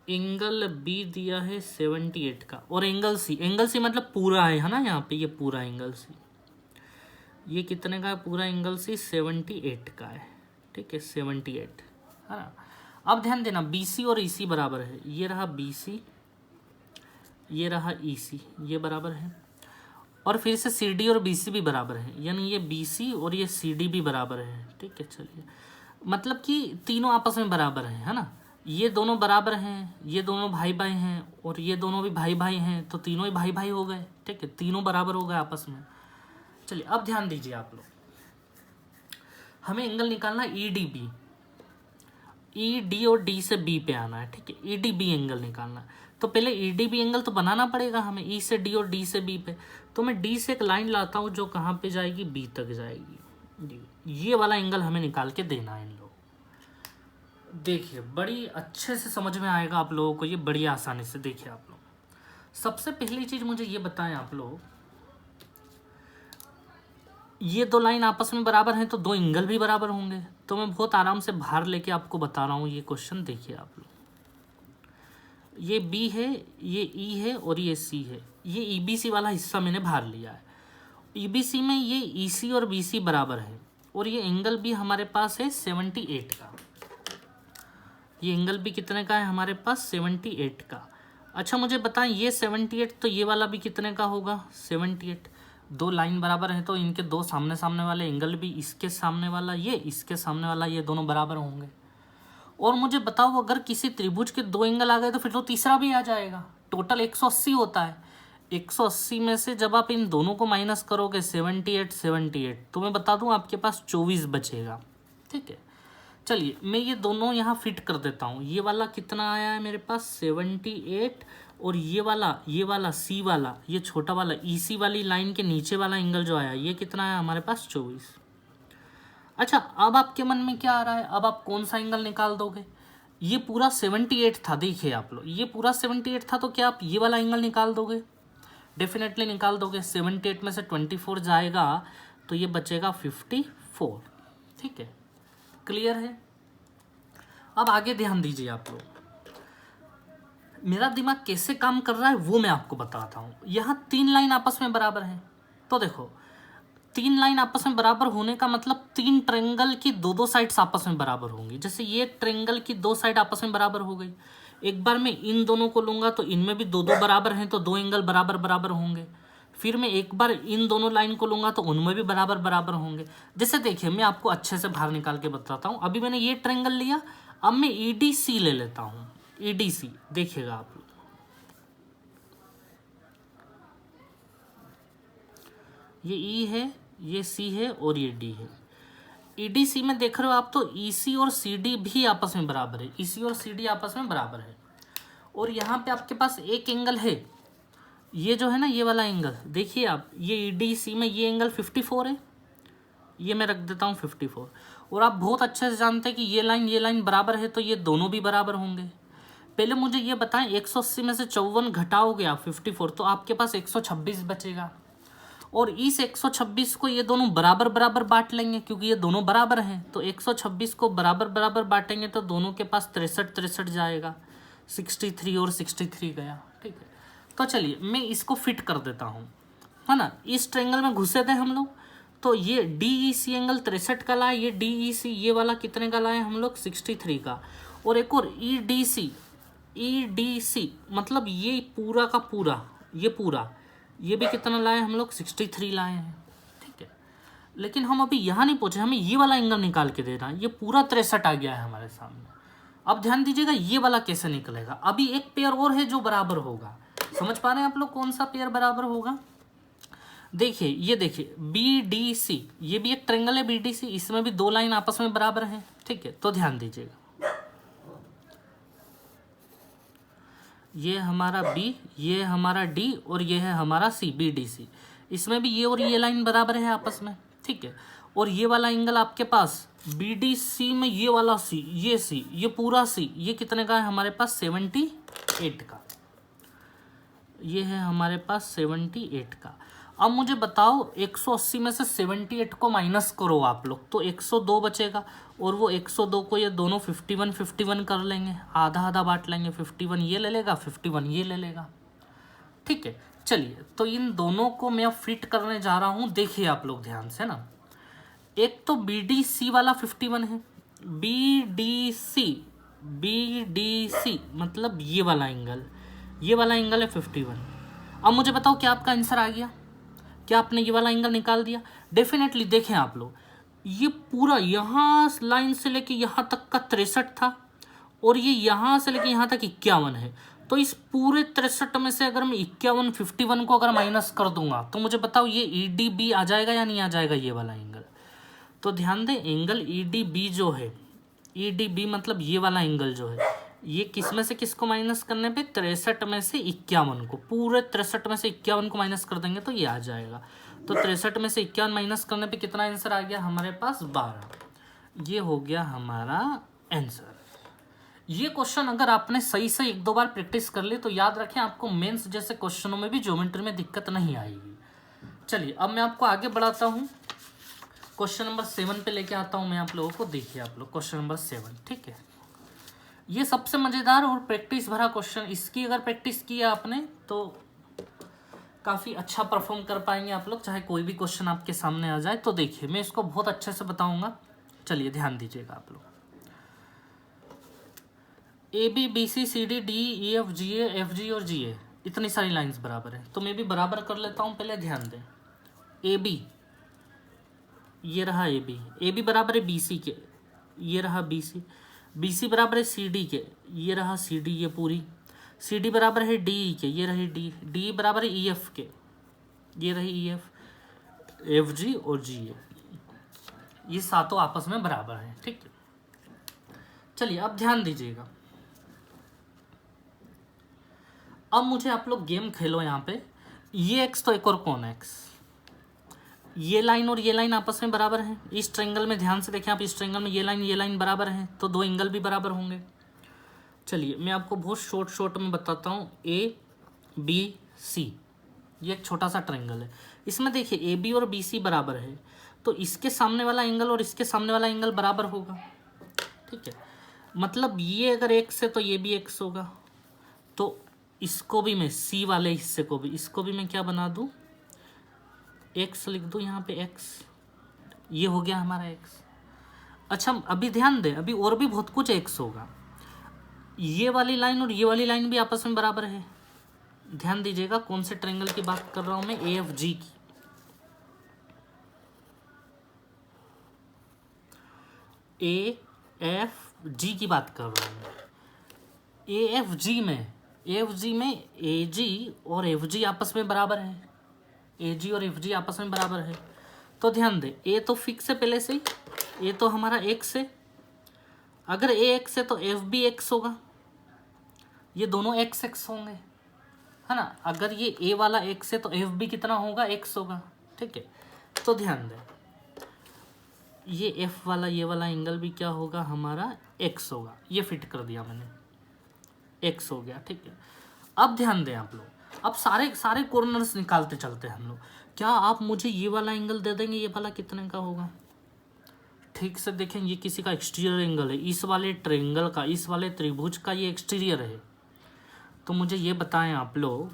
एंगल बी दिया है 78 का, और एंगल सी मतलब पूरा है ना, यहाँ पे ये पूरा एंगल सी, ये कितने का है पूरा एंगल सी 78 का है, ठीक है 78 है ना। अब ध्यान देना BC और EC बराबर है, ये रहा BC, ये रहा EC, ये बराबर है, और फिर से CD और BC भी बराबर है, यानी ये BC और ये CD भी बराबर है, ठीक है। चलिए, मतलब कि तीनों आपस में बराबर है ना, ये दोनों बराबर हैं, ये दोनों भाई भाई हैं, और ये दोनों भी भाई भाई हैं, तो तीनों ही भाई भाई हो गए, ठीक है, तीनों बराबर हो गए आपस में। चलिए अब ध्यान दीजिए आप लोग, हमें एंगल निकालना है EDB, ED और D से B पे आना है, ठीक है, EDB एंगल निकालना है। तो पहले EDB एंगल तो बनाना पड़ेगा हमें, E से D और D से B पे। तो मैं D से एक लाइन लाता हूँ जो कहाँ पे जाएगी, B तक जाएगी। ये वाला एंगल हमें निकाल के देना है इन लोग। देखिए बड़ी अच्छे से समझ में आएगा आप लोगों को, ये बड़ी आसानी से। देखिए आप लोग, सबसे पहली चीज़ मुझे ये बताएं आप लोग, ये दो लाइन आपस में बराबर हैं तो दो एंगल भी बराबर होंगे। तो मैं बहुत आराम से बाहर लेके आपको बता रहा हूँ ये क्वेश्चन। देखिए आप लोग, ये B है, ये E है और ये C है। ये EBC वाला हिस्सा मैंने बाहर लिया है। EBC में ये EC और BC बराबर है, और ये एंगल भी हमारे पास है 78 का। ये एंगल भी कितने का है हमारे पास, 78 का। अच्छा मुझे बताएं, ये 78 तो ये वाला भी कितने का होगा, 78। दो लाइन बराबर है तो इनके दो सामने सामने वाले एंगल भी, इसके सामने वाला ये, इसके सामने वाला ये, दोनों बराबर होंगे। और मुझे बताओ, अगर किसी त्रिभुज के दो एंगल आ गए तो फिर तो तीसरा भी आ जाएगा। टोटल 180 होता है। 180 में से जब आप इन दोनों को माइनस करोगे 78 तो मैं बता दूं आपके पास 24 बचेगा, ठीक है। चलिए मैं ये दोनों यहाँ फिट कर देता हूँ। ये वाला कितना आया है मेरे पास 78, और ये वाला C वाला, ये छोटा वाला EC वाली लाइन के नीचे वाला एंगल जो आया ये कितना है हमारे पास 24। अच्छा अब आपके मन में क्या आ रहा है, अब आप कौन सा एंगल निकाल दोगे। ये पूरा 78 था, देखिए आप लोग, ये पूरा 78 था, तो क्या आप ये वाला एंगल निकाल दोगे, डेफिनेटली निकाल दोगे। 78 में से 24 जाएगा तो ये बचेगा 54, ठीक है, क्लियर है। अब आगे ध्यान दीजिए आप लोग, मेरा दिमाग कैसे काम कर रहा है वो मैं आपको बताता हूँ। यहाँ तीन लाइन आपस में बराबर है, तो देखो तीन लाइन आपस में बराबर होने का मतलब तीन ट्रायंगल की दो दो साइड्स आपस में बराबर होंगी। जैसे ये ट्रायंगल की दो साइड आपस में बराबर हो गई, एक बार मैं इन दोनों को लूँगा तो इनमें भी दो दो बराबर हैं, तो दो एंगल बराबर बराबर होंगे। फिर मैं एक बार इन दोनों लाइन को लूँगा तो उनमें भी बराबर बराबर होंगे। जैसे देखिए मैं आपको अच्छे से बाहर निकाल के बताता हूँ। अभी मैंने ये ट्रायंगल लिया, अब मैं EDC ले लेता हूँ। EDC देखिएगा आप लोग, ये E है, ये C है और ये D है। EDC में देख रहे हो आप तो EC और CD भी आपस में बराबर है, EC और CD आपस में बराबर है। और यहाँ पे आपके पास एक एंगल है, ये जो है ना ये वाला एंगल, देखिए आप, ये EDC में ये एंगल 54 है, ये मैं रख देता हूँ 54। और आप बहुत अच्छे से जानते हैं कि ये लाइन बराबर है, तो ये दोनों भी बराबर होंगे। पहले मुझे ये बताएं, 180 में से 54 घटाओगे आप 54, तो आपके पास 126 बचेगा। और इस 126 को ये दोनों बराबर बराबर बांट लेंगे, क्योंकि ये दोनों बराबर हैं, तो 126 को बराबर बराबर बांटेंगे तो दोनों के पास 63 जाएगा, 63 और 63 गया, ठीक है। तो चलिए मैं इसको फिट कर देता हूँ, है ना। इस ट्रायंगल में घुसे थे हम लोग, तो ये DEC एंगल 63 का लाए, ये DEC ये वाला कितने का लाए हम लोग 63 का। और एक और EDC मतलब ये पूरा का पूरा, ये भी कितना लाए हम लोग 63 लाए हैं, ठीक है। लेकिन हम अभी यहाँ नहीं पहुँचे, हमें ये वाला एंगल निकाल के देना है। ये पूरा 63 आ गया है हमारे सामने। अब ध्यान दीजिएगा ये वाला कैसे निकलेगा। अभी एक पेयर और है जो बराबर होगा, समझ पा रहे हैं आप लोग कौन सा पेयर बराबर होगा। देखिए ये देखिए BDC, ये भी एक ट्रायंगल है BDC, इसमें भी दो लाइन आपस में बराबर हैं, ठीक है। तो ध्यान दीजिएगा, ये हमारा B, ये हमारा D और ये है हमारा C, BDC। इसमें भी ये और ये लाइन बराबर है आपस में, ठीक है। और ये वाला एंगल आपके पास BDC में ये वाला C, ये C, ये पूरा C, ये कितने का है हमारे पास 78 का, ये है हमारे पास 78 का। अब मुझे बताओ 180 में से 78 को माइनस करो आप लोग, तो 102 बचेगा, और वो 102 को ये दोनों 51 कर लेंगे, आधा आधा बांट लेंगे, 51 ये ले लेगा, 51 ये ले लेगा। ठीक है, चलिए तो इन दोनों को मैं अब फिट करने जा रहा हूँ। देखिए आप लोग ध्यान से ना, एक तो BDC वाला 51 है, BDC मतलब ये वाला एंगल है 51। अब मुझे बताओ क्या आपका आंसर आ गया, क्या आपने ये वाला एंगल निकाल दिया? डेफिनेटली। देखें आप लोग, ये पूरा यहाँ लाइन से लेके यहाँ तक का 63 था, और ये यहाँ से लेके यहाँ तक 51 है। तो इस पूरे 63 में से अगर मैं 51 को अगर माइनस कर दूंगा तो मुझे बताओ ये EDB आ जाएगा या नहीं आ जाएगा, ये वाला एंगल? तो ध्यान दें, एंगल EDB जो है, EDB मतलब ये वाला एंगल जो है, ये किस में से किसको माइनस करने पे, 63 में से 51 को, पूरे 63 में से 51 को माइनस कर देंगे तो ये आ जाएगा। तो 63 में से 51 माइनस करने पे कितना आंसर आ गया हमारे पास, 12। ये हो गया हमारा आंसर। ये क्वेश्चन अगर आपने सही से एक दो बार प्रैक्टिस कर ली तो याद रखें, आपको मेंस जैसे क्वेश्चनों में भी ज्योमेट्री में दिक्कत नहीं आएगी। चलिए अब मैं आपको आगे बढ़ाता हूँ, क्वेश्चन नंबर 7 पे लेके आता हूँ मैं आप लोगों को। देखिए आप लोग क्वेश्चन नंबर 7, ठीक है, ये सबसे मज़ेदार और प्रैक्टिस भरा क्वेश्चन, इसकी अगर प्रैक्टिस किया आपने तो काफ़ी अच्छा परफॉर्म कर पाएंगे आप लोग, चाहे कोई भी क्वेश्चन आपके सामने आ जाए। तो देखिए मैं इसको बहुत अच्छे से बताऊंगा, चलिए ध्यान दीजिएगा आप लोग। AB BC CD D E F G A F G और G A, इतनी सारी लाइंस बराबर है, तो मैं भी बराबर कर लेता हूँ। पहले ध्यान दें, AB ये रहा, AB बराबर है BC के, ये रहा BC बराबर है CD के, ये रहा CD, ये पूरी CD बराबर है DE के, ये रही DE बराबर है EF के, ये रही EF, FG और GA, ये सातों आपस में बराबर हैं। ठीक है, चलिए अब ध्यान दीजिएगा। अब मुझे आप लोग गेम खेलो यहाँ पे, ये x तो एक और कौन है x, ये लाइन और ये लाइन आपस में बराबर है। इस ट्रायंगल में ध्यान से देखें आप, इस ट्रायंगल में ये लाइन बराबर है, तो दो एंगल भी बराबर होंगे। चलिए मैं आपको बहुत शॉर्ट में बताता हूँ। ABC ये एक छोटा सा ट्रायंगल है, इसमें देखिए AB और BC बराबर है, तो इसके सामने वाला एंगल और इसके सामने वाला एंगल बराबर होगा। ठीक है, मतलब ये अगर x है तो ये भी x होगा, तो इसको भी मैं C वाले हिस्से को भी, इसको भी मैं क्या बना दूँ, x लिख दूँ यहाँ पे x, ये हो गया हमारा x। अच्छा अभी ध्यान दें, अभी और भी बहुत कुछ x होगा, ये वाली लाइन और ये वाली लाइन भी आपस में बराबर है। ध्यान दीजिएगा कौन से ट्रायंगल की बात कर रहा हूँ मैं, AFG की। AFG की बात कर रहा हूँ। AFG में AG और FG आपस में बराबर है, AG और FG आपस में बराबर है। तो ध्यान दें, A तो फिक्स है पहले से ही, A तो हमारा x है, अगर A x है तो F भी x होगा, ये दोनों x होंगे, है ना। अगर ये A वाला x है तो F भी कितना होगा, x होगा। ठीक है, तो ध्यान दें, ये F वाला ये वाला एंगल भी क्या होगा हमारा, x होगा। ये फिट कर दिया मैंने, x हो गया। ठीक है, अब ध्यान दें आप लोग, अब सारे कॉर्नर्स निकालते चलते हैं हम लोग। क्या आप मुझे ये वाला एंगल दे देंगे, ये वाला कितने का होगा? ठीक से देखें, ये किसी का एक्सटीरियर एंगल है, इस वाले ट्रायंगल का, इस वाले त्रिभुज का ये एक्सटीरियर है। तो मुझे ये बताएं आप लोग,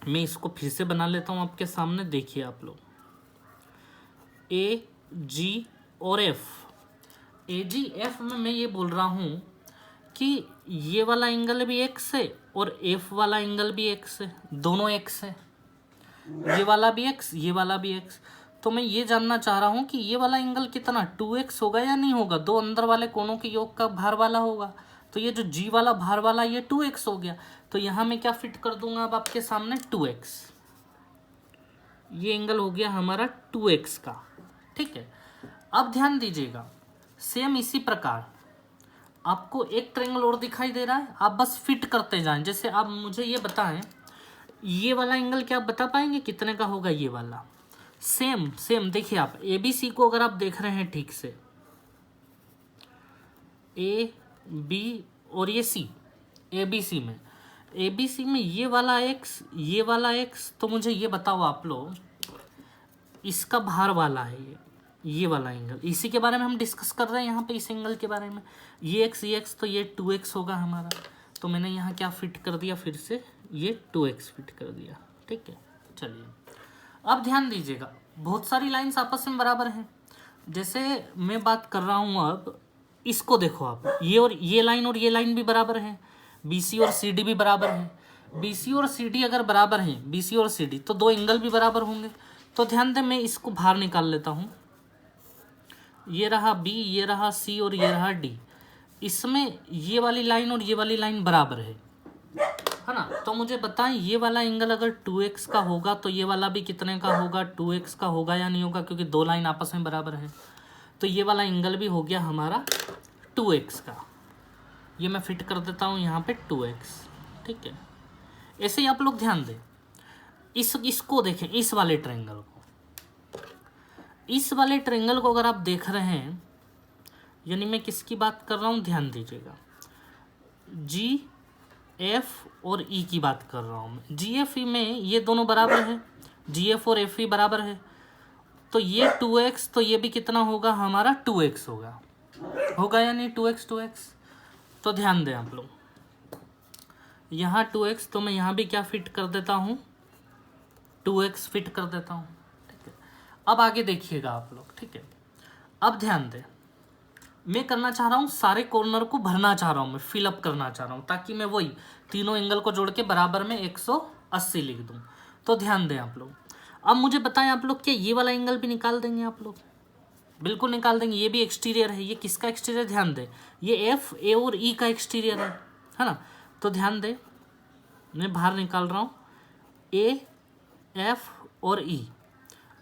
मैं इसको फिर से बना लेता हूँ आपके सामने। देखिए आप लोग, AG और F, AG F में मैं ये बोल रहा हूँ कि ये वाला एंगल भी x है और F वाला एंगल भी x है, दोनों x है, ये वाला भी x, ये वाला भी x। तो मैं ये जानना चाह रहा हूँ कि ये वाला एंगल कितना 2x होगा या नहीं होगा, दो अंदर वाले कोनों के योग का भार वाला होगा। तो ये जो G वाला भार वाला ये 2x हो गया, तो यहाँ मैं क्या फिट कर दूंगा अब आपके सामने, 2x, ये एंगल हो गया हमारा 2x का। ठीक है, अब ध्यान दीजिएगा, सेम इसी प्रकार आपको एक ट्रायंगल और दिखाई दे रहा है, आप बस फिट करते जाएं। जैसे आप मुझे ये बताएं, ये वाला एंगल क्या आप बता पाएंगे कितने का होगा, ये वाला सेम देखिए आप ABC को अगर आप देख रहे हैं ठीक से, A B और ये C, ABC में ये वाला x, ये वाला x, तो मुझे ये बताओ आप लोग, इसका भार वाला है ये वाला एंगल, इसी के बारे में हम डिस्कस कर रहे हैं यहाँ पे, इस एंगल के बारे में। ये x तो ये 2x होगा हमारा, तो मैंने यहाँ क्या फिट कर दिया, फिर से ये 2x फिट कर दिया। ठीक है, चलिए अब ध्यान दीजिएगा, बहुत सारी लाइंस आपस में बराबर हैं। जैसे मैं बात कर रहा हूँ अब, इसको देखो आप, ये और ये लाइन और ये लाइन भी बराबर है, BC और CD भी बराबर है। BC और CD अगर बराबर हैं, BC और CD, तो दो एंगल भी बराबर होंगे। तो ध्यान दें, मैं इसको बाहर निकाल लेता हूँ, ये रहा B, ये रहा C और ये रहा D। इसमें ये वाली लाइन और ये वाली लाइन बराबर है ना। तो मुझे बताएं, ये वाला एंगल अगर 2x का होगा तो ये वाला भी कितने का होगा, 2x का होगा या नहीं होगा, क्योंकि दो लाइन आपस में बराबर है। तो ये वाला एंगल भी हो गया हमारा 2x का। ये मैं फिट कर देता हूँ यहाँ पे 2x। ठीक है, ऐसे ही आप लोग ध्यान दें, इसको देखें, इस वाले ट्रायंगल को, इस वाले ट्रायंगल को अगर आप देख रहे हैं, यानी मैं किसकी बात कर रहा हूँ, ध्यान दीजिएगा, जी एफ और ई की बात कर रहा हूँ मैं। जी एफ ई में ये दोनों बराबर है, जी एफ और एफ ई बराबर है, तो ये 2x, तो ये भी कितना होगा हमारा 2x होगा या नहीं, 2x। तो ध्यान दें आप लोग, यहाँ 2x, तो मैं यहाँ भी क्या फिट कर देता हूँ, 2x फिट कर देता हूँ। ठीक है, अब आगे देखिएगा आप लोग। ठीक है, अब ध्यान दें, मैं करना चाह रहा हूँ, सारे कॉर्नर को भरना चाह रहा हूँ, मैं फिलअप करना चाह रहा हूँ, ताकि मैं वही तीनों एंगल को जोड़ के बराबर में 180 लिख दूँ। तो ध्यान दें आप लोग, अब मुझे बताएं आप लोग, क्या ये वाला एंगल भी निकाल देंगे आप लोग? बिल्कुल निकाल देंगे, ये भी एक्सटीरियर है। ये किसका एक्सटीरियर, ध्यान दें, ये एफ, ए और ई का एक्सटीरियर है ना। तो ध्यान दें, मैं बाहर निकाल रहा हूँ, ए, एफ और ई,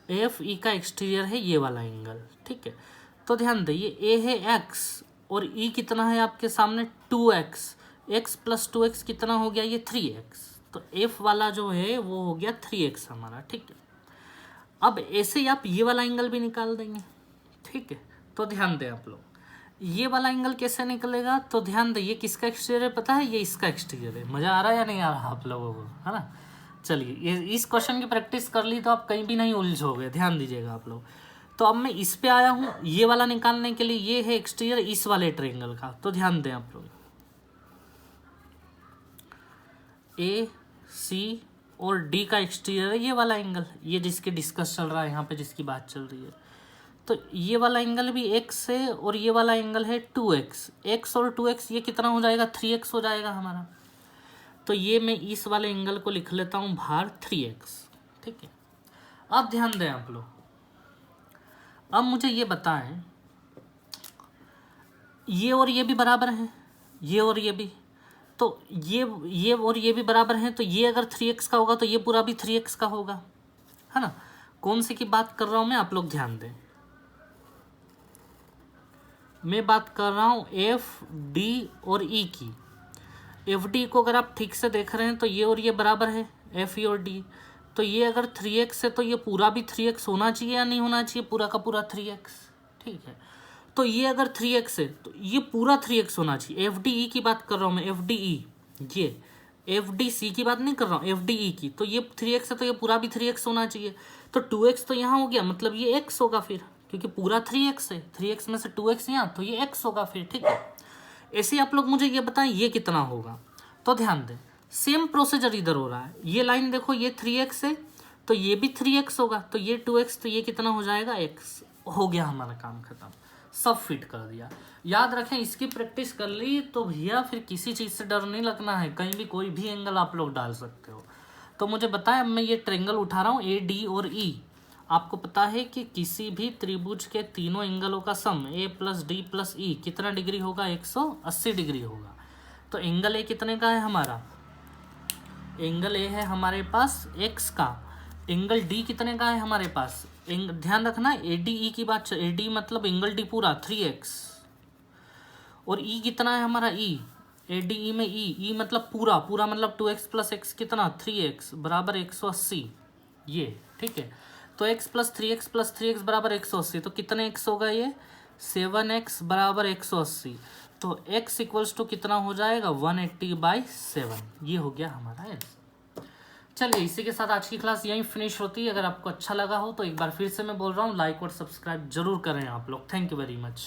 एफ ई का एक्सटीरियर है ये वाला एंगल। ठीक है, तो ध्यान दें, ये ए है x और ई कितना है आपके सामने 2x, x प्लस 2x कितना हो गया, ये 3x। तो एफ वाला जो है वो हो गया 3x हमारा। ठीक है, अब ऐसे ही आप ये वाला एंगल भी निकाल देंगे। ठीक है, तो ध्यान दें आप लोग, ये वाला एंगल कैसे निकलेगा, तो ध्यान दें, ये किसका एक्सटीरियर है पता है, ये इसका एक्सटीरियर है। मज़ा आ रहा है या नहीं आ रहा आप लोगों को, है ना। चलिए, ये इस क्वेश्चन की प्रैक्टिस कर ली तो आप कहीं भी नहीं उलझोगे, ध्यान दीजिएगा आप लोग। तो अब मैं इस पे आया हूँ, ये वाला निकालने के लिए, ये है एक्सटीरियर इस वाले ट्रायंगल का। तो ध्यान दें आप लोग, ए, सी और डी का एक्सटीरियर है ये वाला एंगल, ये जिसके डिस्कस चल रहा है यहाँ पे, जिसकी बात चल रही है। तो ये वाला एंगल भी x है और ये वाला एंगल है 2x, x और 2x ये कितना हो जाएगा, 3x हो जाएगा हमारा। तो ये मैं इस वाले एंगल को लिख लेता हूँ भार 3x। ठीक है, अब ध्यान दें आप लोग, अब मुझे ये बताएं, ये और ये भी बराबर हैं, ये और ये भी, तो ये और ये भी बराबर हैं, तो ये अगर 3x का होगा तो ये पूरा भी 3x का होगा, है ना। कौन से की बात कर रहा हूँ मैं, आप लोग ध्यान दें, मैं बात कर रहा हूँ एफ, डी और ई की। एफ डी को अगर आप ठीक से देख रहे हैं तो ये और ये बराबर है, एफ ई और डी। तो ये अगर 3x है तो ये पूरा भी 3x होना चाहिए या नहीं होना चाहिए, पूरा का पूरा 3x। ठीक है, तो ये अगर 3x है तो ये पूरा 3x होना चाहिए। एफ डी ई की बात कर रहा हूँ मैं, एफ डी ई, ये एफ डी सी की बात नहीं कर रहा हूँ, एफ डी ई की। तो ये 3x है तो ये पूरा भी 3x होना चाहिए। तो 2x तो यहाँ हो गया, मतलब ये x होगा फिर, क्योंकि पूरा 3x है, 3x में से 2x यहाँ, तो ये x होगा फिर। ठीक है, ऐसे आप लोग मुझे ये बताएं ये कितना होगा। तो ध्यान दें, सेम प्रोसीजर इधर हो रहा है, ये लाइन देखो, ये 3x है तो ये भी 3x होगा, तो ये 2x, तो ये कितना हो जाएगा, x। हो गया हमारा काम खत्म, सब फिट कर दिया। याद रखें, इसकी प्रैक्टिस कर ली तो भैया फिर किसी चीज़ से डर नहीं लगना है, कहीं भी कोई भी एंगल आप लोग डाल सकते हो। तो मुझे बताएं, अब मैं ये ट्रायंगल उठा रहा हूँ ए, डी और ई। आपको पता है कि किसी भी त्रिभुज के तीनों एंगलों का सम ए प्लस डी प्लस ई कितना डिग्री होगा, 180 डिग्री होगा। तो एंगल ए कितने का है हमारा, एंगल ए है हमारे पास x का। एंगल डी कितने का है हमारे पास, ध्यान रखना ए डी ई की बात, ए डी मतलब एंगल डी पूरा 3x, और ई कितना है हमारा, ई, ए डी ई में ई मतलब पूरा पूरा मतलब 2x प्लस एक्स कितना 3x बराबर 180 ये। ठीक है, तो x प्लस 3x बराबर 180, तो कितने x होगा ये, 7x बराबर 180। तो x इक्वल्स टू कितना हो जाएगा, 180/7। ये हो गया हमारा आंसर। चलिए इसी के साथ आज की क्लास यहीं फिनिश होती है। अगर आपको अच्छा लगा हो तो एक बार फिर से मैं बोल रहा हूँ, लाइक और सब्सक्राइब जरूर करें आप लोग। Thank you very much.